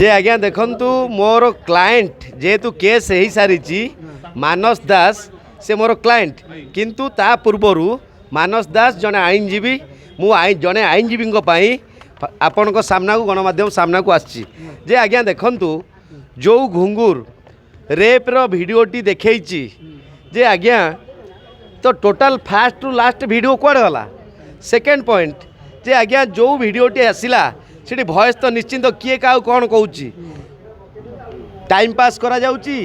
जे आज्ञा देखंतु मोर क्लाएंट जेहेतु केस हो सारी मानस दास से मोर क्लाएंट किंतु ता पूर्वरु मानस दास जने आईनजीवी मु जने आईनजीवी आपण को सामना को गणमाध्यम सामना को आसी जे आज्ञा देखंतु जो घुंगुर रेप रो भिडियोटी देखैची जे आज्ञा तो total first to last video कुआड़े गला। सेकेंड पॉइंट जे आज्ञा जो वीडियोटी आसला से भॉइस तो निश्चिंत किए का कौन कहूँ टाइम पास करा जाउची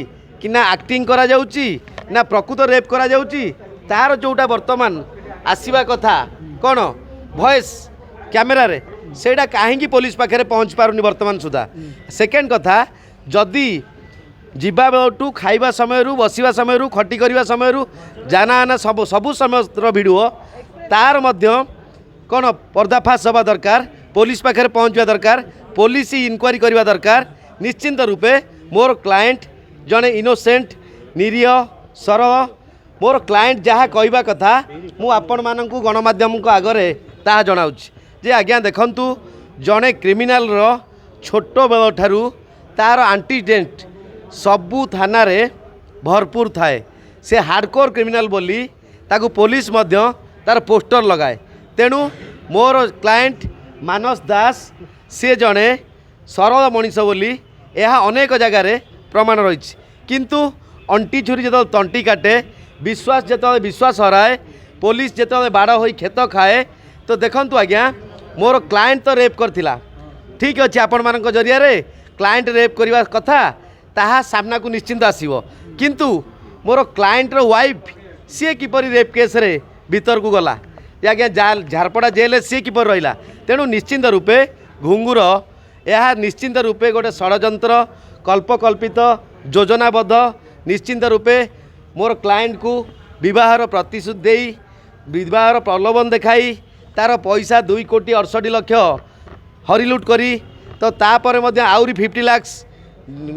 कि ना एक्टिंग करा जाउची ना प्रकृत रेप करा जाउची तार जोटा वर्तमान आसवा कथा कौन भॉइस कैमेरा रे सेटा कहीं पुलिस पाखे पहुँच पारुनी वर्तमान सुधा। सेकेंड कथा जदि जीवा बेलू खाइबा समय बसवा समय खटी करवा समय जाना आना सब सबू समय वीडियो तार मध्य कौन पर्दाफाश हवा दरकार पुलिस पाखे पहुँचवा दरकार पुलिस इनक्वारी करवा दरकार। निश्चिंत रूपे मोर क्लाएंट जड़े इनोसेंट निरीह सरल मोर क्लाएंट जहाँ कहवा कथा मु आपण मानकु गणमाध्यम को आगरे ता जनाऊँच जे आज्ञा देखंतु जड़े क्रिमिनाल रो छोट बेल ठारू तार एंटीडेंट सबू थाना रे भरपूर थाए से हार्डकोर क्रिमिनाल बोली ताकू पुलिस मध्य तार पोस्टर लगाए। तेणु मोर क्लाएंट मानस दास से जड़े सरल मनीष बोली यह अनेक जगार प्रमाण रही किंतु अंटी छुरी जो तंटी काटे विश्वास जो विश्वास हराए पुलिस जो बाड़ हो खेत खाए तो देखंतु आज्ञा मोर क्लाएंट तो रेप करथिला ठीक अच्छे आपण मान जरिया क्लाएंट रेप करवा कथा ताहा सामना को निश्चिंत आसीबो किंतु मोर क्लाएंट रो वाइफ सी किपरि रेप केस रे भीतर को गला आज्ञा झारपड़ा जेल सी किपर रहिला। तेणु निश्चिंत रूपे घुंगुर यह निश्चिंत रूपे गोटे षड्यंत्र कल्पकल्पित योजनाबद्ध निश्चिंत रूपे मोर क्लाएंट को विवाहर प्रतिश्रुति देई विवाहर प्रलोभन देखाई तार पैसा 2 कोटी 68 लाख हरिलुट करी तो तापर मध्य आउरी 50 लाख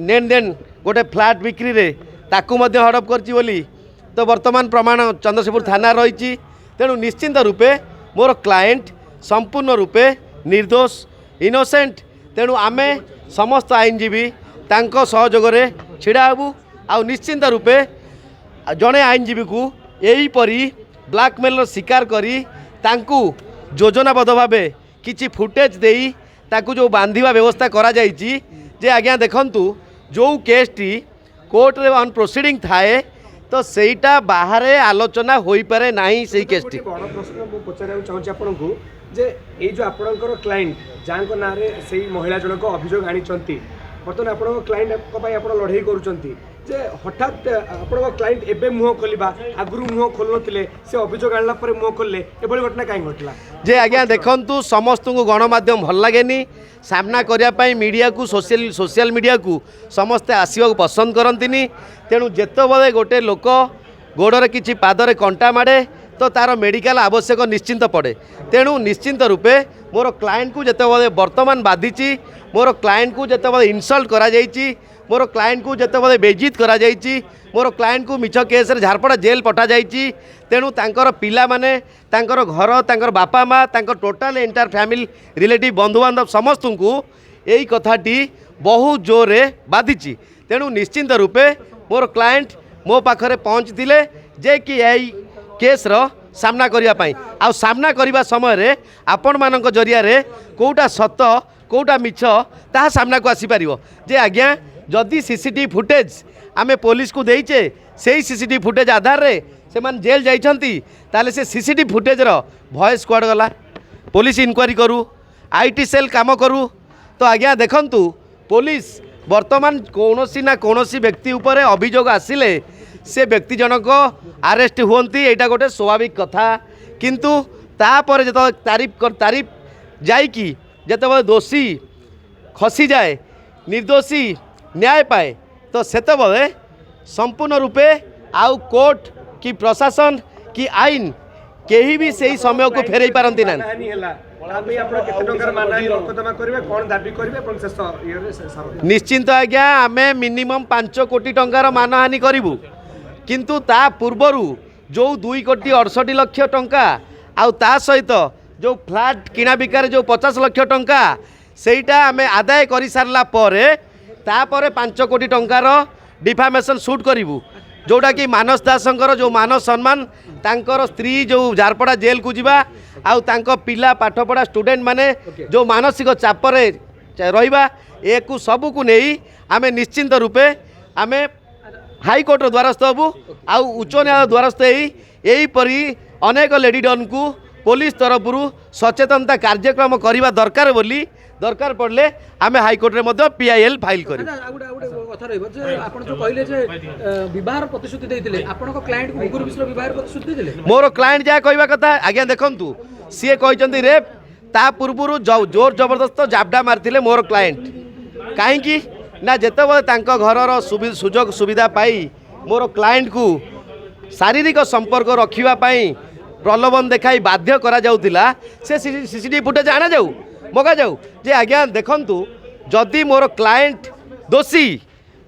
लेन देन गोटे फ्लैट बिक्री रे ताकू मध्य हड़प करची बोली तो वर्तमान प्रमाण चंद्रशेखर थाना रही। तेणु निश्चिंत रूपे मोर क्लाएंट संपूर्ण रूपे निर्दोष इनोसेंट। तेणु आमे समस्त आईनजीवी तांको सहयोग रे छिड़ा हबू आ निश्चिंत रूपे जड़े आईनजीवी को यहीपरी ब्लैकमेल शिकार करी तांकू योजनाबद्ध भावे किछि फुटेज देई ताकू जो बांधिबा व्यवस्था करा जाइछि जे आज्ञा देखंतु जो केसटी कोर्ट रे ऑन प्रोसीडिंग थाए तो सेटा बाहर आलोचना होई पारे नाही सेही केसटी। बड़ प्रश्न मु पचारक चाहूँ आपको जे ये जो आपणकर क्लाएंट जहाँ ना से महिला जनक अभियोग आनी बर्तमान आप क्लाएंट आप लड़ाई करुँचे जे हठात आप क्लाएंट एवं मुह खोलवा आगु मुह खोल नी से अभियोग आनला मुह खोलले एभली घटना कहीं घटला जे आज्ञा देखंतु समस्त को गणमाध्यम भल लगे सामना करने मीडिया को सोशल मीडिया को समस्ते आसवा पसंद करती। तेणु जिते गोटे लोक गोड़े किसी पादरे कंटा माड़े तो तार मेडिकल आवश्यक निश्चिंत पड़े। तेणु निश्चिंत रूपे मोर क्लाएंट को जिते वर्तमान बाधिची मोर क्लाएंट को जिते इनसल्ट करा जाइची मोर क्लाएंट को जिते बेजित करा जाइची मोर क्लाएंट को मिछ केस रे झारपड़ा जेल पठा जाइची। तेणु तांकर पिला माने तांकर घर तांकर बापा माँ तांकर टोटाल एंटायर फैमिली रिलेटिव बंधु बांधव समस्त को यही कथाटी बहुत जोर बाधिची। तेणु निश्चिंत रूपे मोर क्लाएंट मो पाखरे पहुँचते जे कि यही केस रो सामना करिया पाई आ सामना करिबा समय रे आपण मानक जरिया रे कोटा सत कोटा मिछ ता सामना को आसी पारिबो। जे आज्ञा जदि सीसीटीवी फुटेज आमे पुलिस को देइचे सेही सीसीटीवी फुटेज आधार रे से मान जेल जाइछंती ताले से सीसीटीवी फुटेज रो वॉइस कुआड गला पुलिस इनक्वारी करू आईटी सेल काम करू तो आज्ञा देखंतु पुलिस वर्तमान कौनसी ना कौनसी व्यक्ति उपरे अभियोग आसिले से व्यक्ति जनक आरेस्ट हुंती एटा गोटे स्वाभाविक कथा किंतु तापर जो तारीफ जाइकी जिते दोषी खसी जाए निर्दोषी न्याय पाए तो सेतबले संपूर्ण रूपे आउ कोर्ट कि प्रशासन कि आईन केही भी सही समय को फेरई पारती ना। निश्चिंत आज्ञा आमे मिनिमम 5 कोटी टंकार मानहानि करूँ किंतु ता पूर्वरु जो 2 कोटी 68 लाख टंका आउ ता सहित जो फ्लैट किना बिकार जो 50 लाख टंका ସେଇଟା ଆମେ ଆଦାୟ କରିସାରିଲା ପରେ ତାପରେ 5 କୋଟି ଟଙ୍କାର ଡିଫାମେସନ୍ ସୁଟ୍ କରିବୁ जोटाकि मानस दासंकर जो मान सम्मान तांकर स्त्री जो झारपड़ा जेल को जीवा आउ तांको पिला पाठपढ़ा स्टूडेंट माने जो मानसिक चापरे रहिबा एकु सबु को नहीं आमे निश्चिंत रूपे आमे हाईकोर्ट द्वारस्थ हबु आउ उच्च न्यायालय द्वारस्थ यही परी अनेक लेडी डन को पुलिस तरफ सचेतनता कार्यक्रम करने दरकार बोली दरकार पड़े आम हाईकोर्ट में PIL फाइल कर मोर क्लाएंट जहाँ कहवा कथा आज्ञा देखु सी कहते रेप ता पूर्व जोर जबरदस्त जाबडा मारते मोर क्लाएंट कहीं ना जिते घर सुजोग सुविधा पाई मोर क्लाएंट को शारीरिक संपर्क रखापी प्रलोभन देखाई बाध्य करा जाउतिला से CCTV फुटेज आना जाऊ मगा जाऊ जे आज्ञा देखंतु जदि मोर क्लाएंट दोषी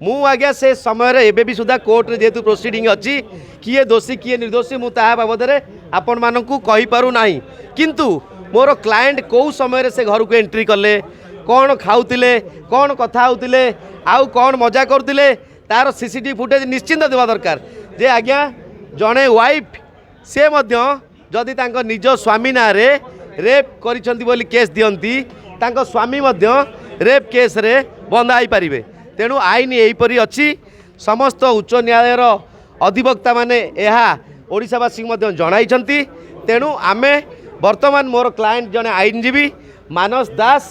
मु आज्ञा से समय रे एबे भी सुधा कोर्ट रे जेतु प्रोसीडिंग अछि किए दोषी किए निर्दोषी मु ता बाबद रे आपण मानकु कहि पारु नाही किंतु मोर क्लाएंट को समय रे से घर को एंट्री कले कौन खाउतिले कौन कथा होतिले आउ कौन मजा करतिले तार CCTV फुटेज निश्चिंत देवा दरकार जे आज्ञा जणे वाइफ से मध्य जदि तांको निज स्वामी ना रे रेप करिसंती बोली केस दियंती तांको स्वामी मध्य रेप केस रे बंधा आई पारिबे तेणु आईन एहीपरी अच्छी समस्त उच्च न्यायालयर अधिवक्ता माने यह ओडिशावासी मध्य जणाइछंती तेणु आमे वर्तमान मोर क्लाएंट जने आईनजीवी मानस दास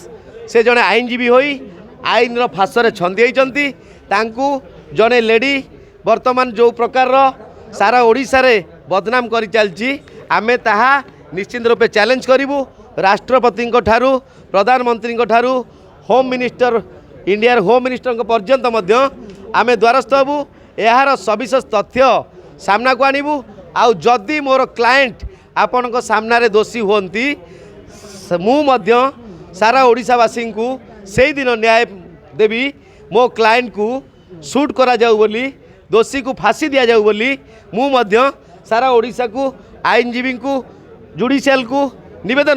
से जने आईनजीवी होई आईन रो फासरे छंदी होइछंती तांकू जने लेडी वर्तमान जो प्रकार सारा ओडिशा रे बदनाम करि चलची आमे ताहा निश्चित रूपे चैलेंज करूँ राष्ट्रपति ठारू प्रधानमंत्री ठारू home minister India home minister पर्यंत आमे द्वारस्थ हबू यार सविशेष तथ्य सामना को आणबू आउ जदि मोर क्लाएंट आपण सामने दोषी होती मु सारा ओडिशावासी को से दिन न्याय देवी मो क्लाएंट को शूट करा जाऊ बोली दोषी को फांसी दिया जाऊ बोली मु सारा ओडिशा को आईनजीवी को जुडिशियल को निवेदन